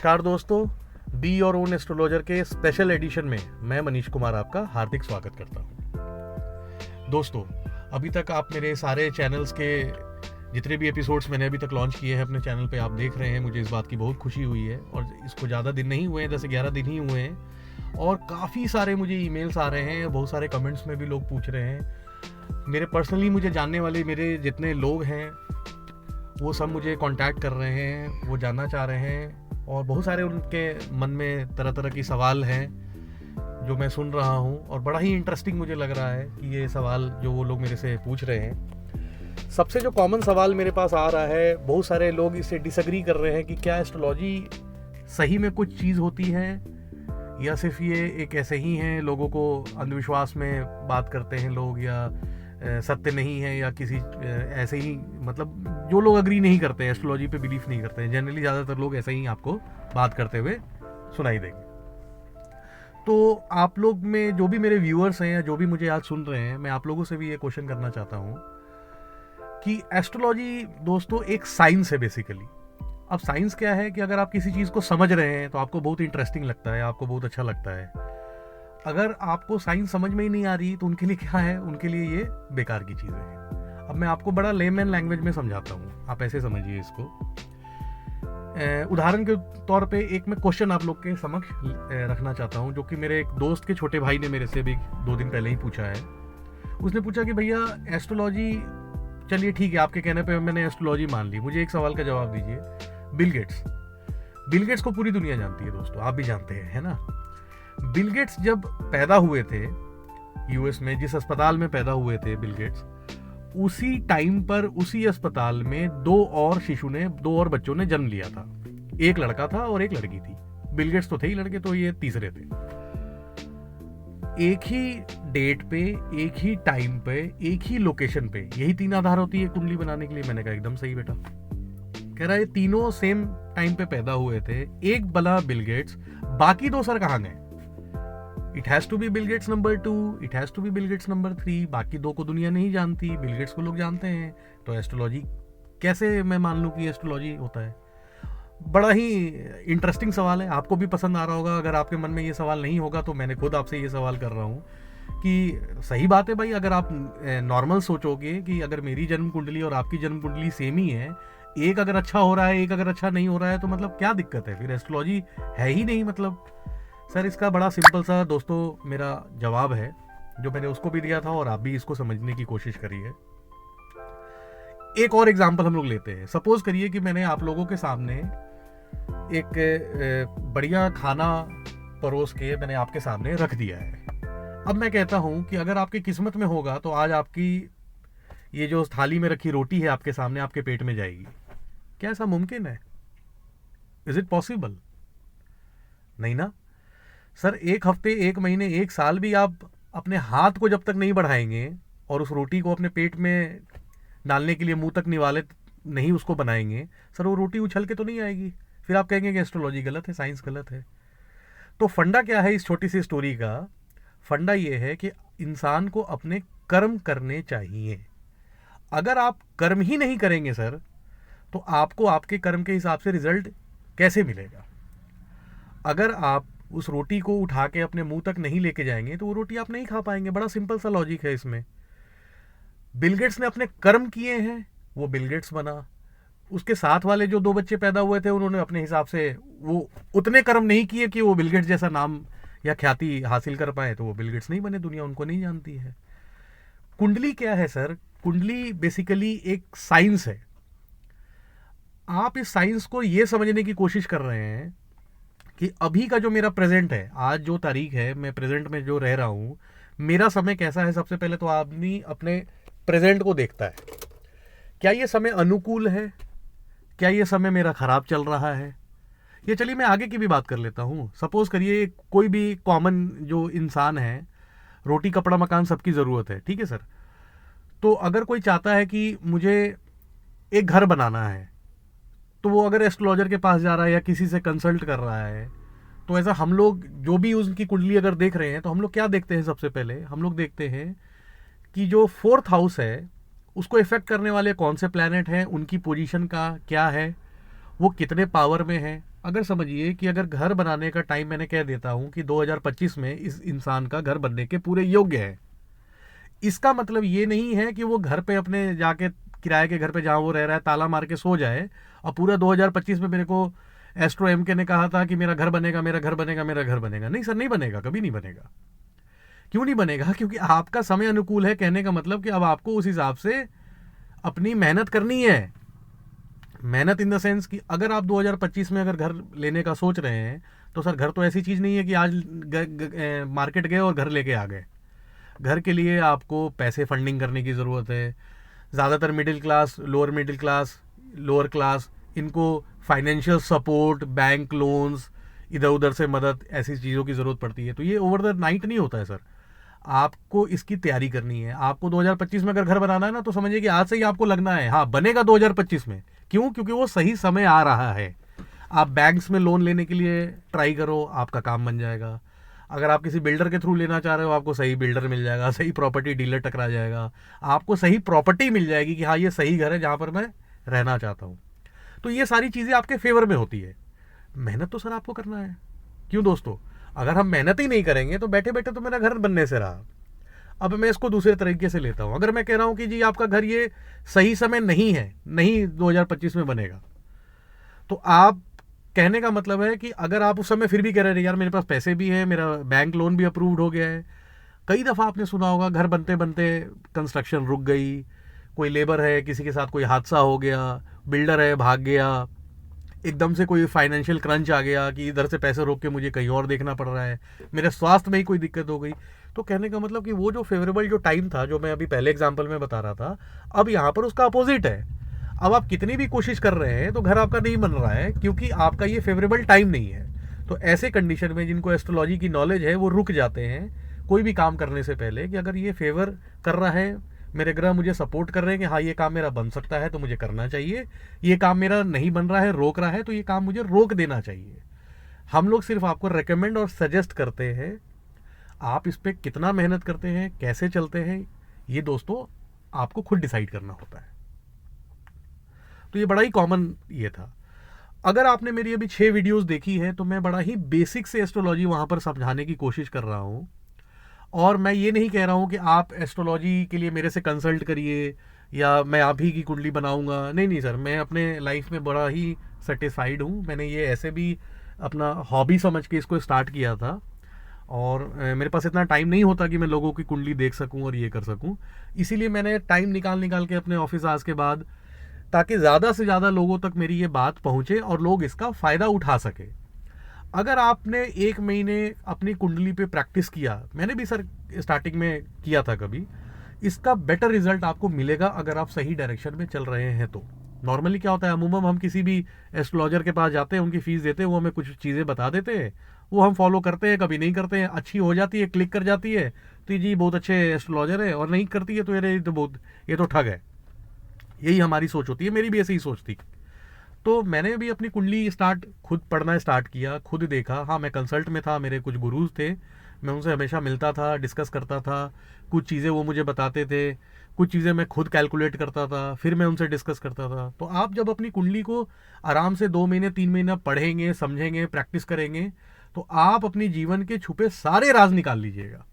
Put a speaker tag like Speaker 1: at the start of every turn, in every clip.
Speaker 1: नमस्कार दोस्तों, be your own astrologer के स्पेशल एडिशन में मैं मनीष कुमार आपका हार्दिक स्वागत करता हूं। दोस्तों, अभी तक आप मेरे सारे चैनल्स के जितने भी एपिसोड्स मैंने अभी तक लॉन्च किए हैं अपने चैनल पे आप देख रहे हैं। मुझे इस बात की बहुत खुशी हुई है और इसको ज़्यादा दिन नहीं हुए हैं, 10 से 11 दिन ही हुए हैं और काफ़ी सारे मुझे ईमेल्स आ रहे हैं। बहुत सारे कमेंट्स में भी लोग पूछ रहे हैं। मेरे पर्सनली मुझे जानने वाले मेरे जितने लोग हैं वो सब मुझे कांटेक्ट कर रहे हैं, वो जानना चाह रहे हैं और बहुत सारे उनके मन में तरह तरह की सवाल हैं जो मैं सुन रहा हूँ और बड़ा ही इंटरेस्टिंग मुझे लग रहा है कि ये सवाल जो वो लोग मेरे से पूछ रहे हैं। सबसे जो कॉमन सवाल मेरे पास आ रहा है, बहुत सारे लोग इससे डिसएग्री कर रहे हैं कि क्या एस्ट्रोलॉजी सही में कुछ चीज़ होती है या सिर्फ ये एक ऐसे ही हैं, लोगों को अंधविश्वास में बात करते हैं लोग, या सत्य नहीं है, या किसी ऐसे ही, मतलब जो लोग अग्री नहीं करते हैं, एस्ट्रोलॉजी पे बिलीफ नहीं करते हैं, जनरली ज़्यादातर लोग ऐसे ही आपको बात करते हुए सुनाई देंगे। तो आप लोग में जो भी मेरे व्यूअर्स हैं या जो भी मुझे आज सुन रहे हैं, मैं आप लोगों से भी ये क्वेश्चन करना चाहता हूँ कि एस्ट्रोलॉजी दोस्तों एक साइंस है बेसिकली। अब साइंस क्या है कि अगर आप किसी चीज़ को समझ रहे हैं तो आपको बहुत इंटरेस्टिंग लगता है, आपको बहुत अच्छा लगता है। अगर आपको साइंस समझ में ही नहीं आ रही तो उनके लिए क्या है, उनके लिए ये बेकार की चीज़ है। अब मैं आपको बड़ा लेमैन लैंग्वेज में समझाता हूँ, आप ऐसे समझिए इसको। उदाहरण के तौर पे एक मैं क्वेश्चन आप लोग के समक्ष रखना चाहता हूँ, जो कि मेरे एक दोस्त के छोटे भाई ने मेरे से भी 2 दिन पहले ही पूछा है। उसने पूछा कि भैया एस्ट्रोलॉजी, चलिए ठीक है आपके कहने पे मैंने एस्ट्रोलॉजी मान ली, मुझे एक सवाल का जवाब दीजिए। बिल गेट्स को पूरी दुनिया जानती है दोस्तों, आप भी जानते हैं, है ना। बिल गेट्स जब पैदा हुए थे यूएस में, जिस अस्पताल में पैदा हुए थे बिल गेट्स, उसी टाइम पर उसी अस्पताल में 2 और बच्चों ने जन्म लिया था। एक लड़का था और एक लड़की थी। बिल गेट्स तो थे ही लड़के, तो ये तीसरे थे। एक ही डेट पे, एक ही टाइम पे, एक ही लोकेशन पे, यही 3 आधार होती है कुंडली बनाने के लिए। मैंने कहा एकदम सही बेटा। कह रहा है तीनों सेम टाइम पे पैदा हुए थे, एक बना बिल गेट्स, बाकी 2 सर कहाँ गए। It has to be Bill Gates number 2, it has to be Bill Gates number 3, बाकी 2 को दुनिया नहीं जानती, बिल गेट्स को लोग जानते हैं। तो एस्ट्रोलॉजी कैसे मैं मान लूं कि एस्ट्रोलॉजी होता है। बड़ा ही इंटरेस्टिंग सवाल है, आपको भी पसंद आ रहा होगा। अगर आपके मन में ये सवाल नहीं होगा तो मैंने खुद आपसे ये सवाल कर रहा हूँ कि सही बात है भाई। अगर आप नॉर्मल सोचोगे कि अगर मेरी जन्म कुंडली और आपकी जन्म कुंडली सेम ही है, एक अगर अच्छा हो रहा है, एक अगर अच्छा नहीं हो रहा है, तो मतलब क्या दिक्कत है, फिर एस्ट्रोलॉजी है ही नहीं। मतलब सर, इसका बड़ा सिंपल सा दोस्तों मेरा जवाब है, जो मैंने उसको भी दिया था और आप भी इसको समझने की कोशिश करिए। एक और एग्जांपल हम लोग लेते हैं। सपोज करिए कि मैंने आप लोगों के सामने एक बढ़िया खाना परोस के मैंने आपके सामने रख दिया है। अब मैं कहता हूं कि अगर आपकी किस्मत में होगा तो आज आपकी ये जो थाली में रखी रोटी है आपके सामने आपके पेट में जाएगी। क्या ऐसा मुमकिन है? Is it possible? नहीं ना सर। 1 हफ्ते, 1 महीने, 1 साल भी आप अपने हाथ को जब तक नहीं बढ़ाएंगे और उस रोटी को अपने पेट में डालने के लिए मुंह तक निवाले नहीं उसको बनाएंगे, सर वो रोटी उछल के तो नहीं आएगी। फिर आप कहेंगे कि एस्ट्रोलॉजी गलत है, साइंस गलत है। तो फंडा क्या है इस छोटी सी स्टोरी का? फंडा ये है कि इंसान को अपने कर्म करने चाहिए। अगर आप कर्म ही नहीं करेंगे सर, तो आपको आपके कर्म के हिसाब से रिजल्ट कैसे मिलेगा? अगर आप उस रोटी को उठा के अपने मुंह तक नहीं लेके जाएंगे तो वो रोटी आप नहीं खा पाएंगे। बड़ा सिंपल सा लॉजिक है इसमें। बिल गेट्स ने अपने कर्म किए हैं, वो बिल गेट्स बना। उसके साथ वाले जो 2 बच्चे पैदा हुए थे, उन्होंने अपने हिसाब से वो उतने कर्म नहीं किए कि वो बिल गेट्स जैसा नाम या ख्याति हासिल कर पाए, तो वो बिल गेट्स नहीं बने, दुनिया उनको नहीं जानती है। कुंडली क्या है सर? कुंडली बेसिकली एक साइंस है। आप इस साइंस को ये समझने की कोशिश कर रहे हैं कि अभी का जो मेरा प्रेजेंट है, आज जो तारीख है, मैं प्रेजेंट में जो रह रहा हूं, मेरा समय कैसा है। सबसे पहले तो आदमी अपने प्रेजेंट को देखता है। क्या ये समय अनुकूल है? क्या ये समय मेरा खराब चल रहा है? ये चलिए मैं आगे की भी बात कर लेता हूं। सपोज करिए कोई भी कॉमन जो इंसान है, रोटी कपड़ा मकान सबकी ज़रूरत है, ठीक है सर। तो अगर कोई चाहता है कि मुझे एक घर बनाना है, तो वो अगर एस्ट्रोलॉजर के पास जा रहा है या किसी से कंसल्ट कर रहा है, तो ऐसा हम लोग जो भी उसकी कुंडली अगर देख रहे हैं, तो हम लोग क्या देखते हैं? सबसे पहले हम लोग देखते हैं कि जो 4th हाउस है उसको इफेक्ट करने वाले कौन से प्लैनेट हैं, उनकी पोजीशन का क्या है, वो कितने पावर में है। अगर समझिए कि अगर घर बनाने का टाइम मैंने कह देता हूँ कि 2025 में इस इंसान का घर बनने के पूरे योग्य है, इसका मतलब ये नहीं है कि वो घर पे अपने जाके किराए के घर पे जहाँ वो रह रहा है ताला मार के सो जाए और पूरा 2025 में मेरे को एस्ट्रो एम के ने कहा था कि मेरा घर बनेगा, मेरा घर बनेगा, मेरा घर बनेगा। नहीं सर, नहीं बनेगा, कभी नहीं बनेगा। क्यों नहीं बनेगा? क्योंकि आपका समय अनुकूल है। कहने का मतलब कि अब आपको उस हिसाब से अपनी मेहनत करनी है। मेहनत इन द सेंस कि अगर आप 2025 में अगर घर लेने का सोच रहे हैं तो सर घर तो ऐसी चीज़ नहीं है कि आज मार्केट गए और घर लेके आ गए। घर के लिए आपको पैसे फंडिंग करने की ज़रूरत है। ज़्यादातर मिडिल क्लास, लोअर क्लास इनको फाइनेंशियल सपोर्ट, बैंक लोन्स, इधर उधर से मदद, ऐसी चीज़ों की ज़रूरत पड़ती है। तो ये ओवर द नाइट नहीं होता है सर। आपको इसकी तैयारी करनी है। आपको 2025 में अगर घर बनाना है ना तो समझिए कि आज से ही आपको लगना है, हाँ बनेगा 2025 में। क्यों? क्योंकि वो सही समय आ रहा है। आप बैंक्स में लोन लेने के लिए ट्राई करो, आपका काम बन जाएगा। अगर आप किसी बिल्डर के थ्रू लेना चाह रहे हो, आपको सही बिल्डर मिल जाएगा, सही प्रॉपर्टी डीलर टकरा जाएगा, आपको सही प्रॉपर्टी मिल जाएगी कि हाँ ये सही घर है जहाँ पर मैं रहना चाहता हूँ। तो ये सारी चीज़ें आपके फेवर में होती है। मेहनत तो सर आपको करना है। क्यों दोस्तों? अगर हम मेहनत ही नहीं करेंगे तो बैठे बैठे तो मेरा घर बनने से रहा। अब मैं इसको दूसरे तरीके से लेता हूँ। अगर मैं कह रहा हूँ कि जी आपका घर ये सही समय नहीं है, नहीं 2025 में बनेगा, तो आप कहने का मतलब है कि अगर आप उस समय फिर भी कह रहे हैं यार मेरे पास पैसे भी हैं, मेरा बैंक लोन भी अप्रूव्ड हो गया है। कई दफ़ा आपने सुना होगा घर बनते बनते कंस्ट्रक्शन रुक गई, कोई लेबर है, किसी के साथ कोई हादसा हो गया, बिल्डर है भाग गया, एकदम से कोई फाइनेंशियल क्रंच आ गया कि इधर से पैसे रोक के मुझे कहीं और देखना पड़ रहा है, मेरे स्वास्थ्य में ही कोई दिक्कत हो गई। तो कहने का मतलब कि वो जो फेवरेबल जो टाइम था, जो मैं अभी पहले एग्जांपल में बता रहा था, अब यहाँ पर उसका अपोजिट है। अब आप कितनी भी कोशिश कर रहे हैं तो घर आपका नहीं बन रहा है, क्योंकि आपका ये फेवरेबल टाइम नहीं है। तो ऐसे कंडीशन में जिनको एस्ट्रोलॉजी की नॉलेज है वो रुक जाते हैं कोई भी काम करने से पहले कि अगर ये फेवर कर रहा है, मेरे ग्रह मुझे सपोर्ट कर रहे हैं कि हाँ ये काम मेरा बन सकता है तो मुझे करना चाहिए, ये काम मेरा नहीं बन रहा है, रोक रहा है, तो ये काम मुझे रोक देना चाहिए। हम लोग सिर्फ आपको रेकमेंड और सजेस्ट करते हैं। आप इस पर कितना मेहनत करते हैं, कैसे चलते हैं, ये दोस्तों आपको खुद डिसाइड करना होता है। तो ये बड़ा ही कॉमन ये था। अगर आपने मेरी अभी 6 वीडियोस देखी है तो मैं बड़ा ही बेसिक से एस्ट्रोलॉजी वहाँ पर समझाने की कोशिश कर रहा हूँ। और मैं ये नहीं कह रहा हूँ कि आप एस्ट्रोलॉजी के लिए मेरे से कंसल्ट करिए या मैं आप ही की कुंडली बनाऊँगा। नहीं नहीं सर, मैं अपने लाइफ में बड़ा ही सेटिस्फाइड हूँ। मैंने ये ऐसे भी अपना हॉबी समझ के इसको स्टार्ट किया था और मेरे पास इतना टाइम नहीं होता कि मैं लोगों की कुंडली देख सकूं और ये कर सकूं। इसीलिए मैंने टाइम निकाल के अपने ऑफिस आवर्स के बाद, ताकि ज़्यादा से ज़्यादा लोगों तक मेरी ये बात पहुँचे और लोग इसका फ़ायदा उठा सके। अगर आपने 1 महीने अपनी कुंडली पे प्रैक्टिस किया, मैंने भी सर स्टार्टिंग में किया था कभी, इसका बेटर रिजल्ट आपको मिलेगा अगर आप सही डायरेक्शन में चल रहे हैं तो। नॉर्मली क्या होता है, अमूमन हम किसी भी एस्ट्रोलॉजर के पास जाते हैं, उनकी फीस देते हैं, वो हमें कुछ चीज़ें बता देते हैं, वो हम फॉलो करते हैं, कभी नहीं करते हैं, अच्छी हो जाती है, क्लिक कर जाती है तो जी बहुत अच्छे एस्ट्रोलॉजर है, और नहीं करती है तो ये तो ठग है। यही हमारी सोच होती है, मेरी भी ऐसी ही सोच थी। तो मैंने भी अपनी कुंडली खुद पढ़ना स्टार्ट किया, खुद देखा। हाँ, मैं कंसल्ट में था, मेरे कुछ गुरुज थे, मैं उनसे हमेशा मिलता था, डिस्कस करता था, कुछ चीज़ें वो मुझे बताते थे, कुछ चीज़ें मैं खुद कैलकुलेट करता था, फिर मैं उनसे डिस्कस करता था। तो आप जब अपनी कुंडली को आराम से 2 महीने 3 महीना पढ़ेंगे, समझेंगे, प्रैक्टिस करेंगे, तो आप अपनी जीवन के छुपे सारे राज निकाल लीजिएगा।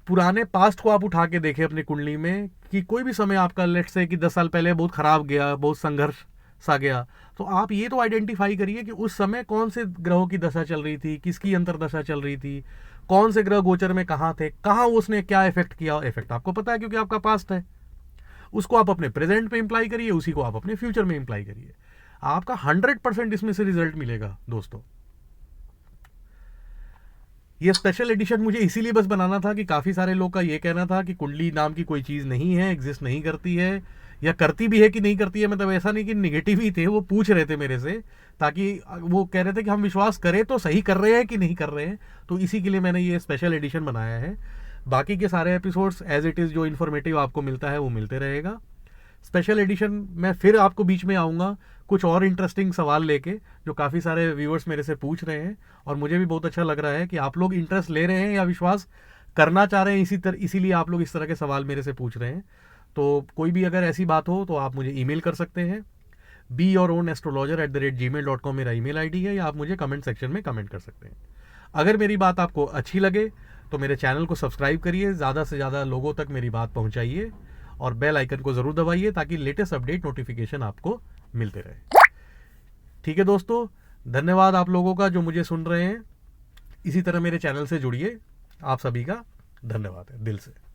Speaker 1: पुराने पास्ट को आप उठा के देखें अपनी कुंडली में कि कोई भी समय आपका, लेट से कि 10 साल पहले बहुत खराब गया, बहुत संघर्ष सा गया, तो आप ये तो आइडेंटिफाई करिए कि उस समय कौन से ग्रहों की दशा चल रही थी, किसकी अंतरदशा चल रही थी, कौन से ग्रह गोचर में कहाँ थे, कहाँ उसने क्या इफेक्ट किया। इफेक्ट आपको पता है क्योंकि आपका पास्ट है। उसको आप अपने प्रेजेंट में इंप्लाई करिए, उसी को आप अपने फ्यूचर में इंप्लाई करिए। आपका 100% इसमें से रिजल्ट मिलेगा दोस्तों। ये स्पेशल एडिशन मुझे इसीलिए बस बनाना था कि काफ़ी सारे लोग का ये कहना था कि कुंडली नाम की कोई चीज़ नहीं है, एग्जिस्ट नहीं करती है, या करती भी है कि नहीं करती है। मतलब ऐसा नहीं कि निगेटिव ही थे, वो पूछ रहे थे मेरे से, ताकि वो कह रहे थे कि हम विश्वास करें तो सही कर रहे हैं कि नहीं कर रहे हैं। तो इसी के लिए मैंने ये स्पेशल एडिशन बनाया है। बाकी के सारे एपिसोड्स एज इट इज़ जो इन्फॉर्मेटिव आपको मिलता है वो मिलते रहेगा। स्पेशल एडिशन में फिर आपको बीच में आऊँगा कुछ और इंटरेस्टिंग सवाल लेके, जो काफ़ी सारे व्यूअर्स मेरे से पूछ रहे हैं, और मुझे भी बहुत अच्छा लग रहा है कि आप लोग इंटरेस्ट ले रहे हैं या विश्वास करना चाह रहे हैं, इसीलिए आप लोग इस तरह के सवाल मेरे से पूछ रहे हैं। तो कोई भी अगर ऐसी बात हो तो आप मुझे ईमेल कर सकते हैं। beyourownastrologer@gmail.com मेरा ईमेल आईडी है, या आप मुझे कमेंट सेक्शन में कमेंट कर सकते हैं। अगर मेरी बात आपको अच्छी लगे तो मेरे चैनल को सब्सक्राइब करिए, ज़्यादा से ज़्यादा लोगों तक मेरी बात पहुंचाइए और बेल आइकन को ज़रूर दबाइए ताकि लेटेस्ट अपडेट नोटिफिकेशन आपको मिलते रहे। ठीक है दोस्तों, धन्यवाद आप लोगों का जो मुझे सुन रहे हैं। इसी तरह मेरे चैनल से जुड़िए। आप सभी का धन्यवाद है दिल से।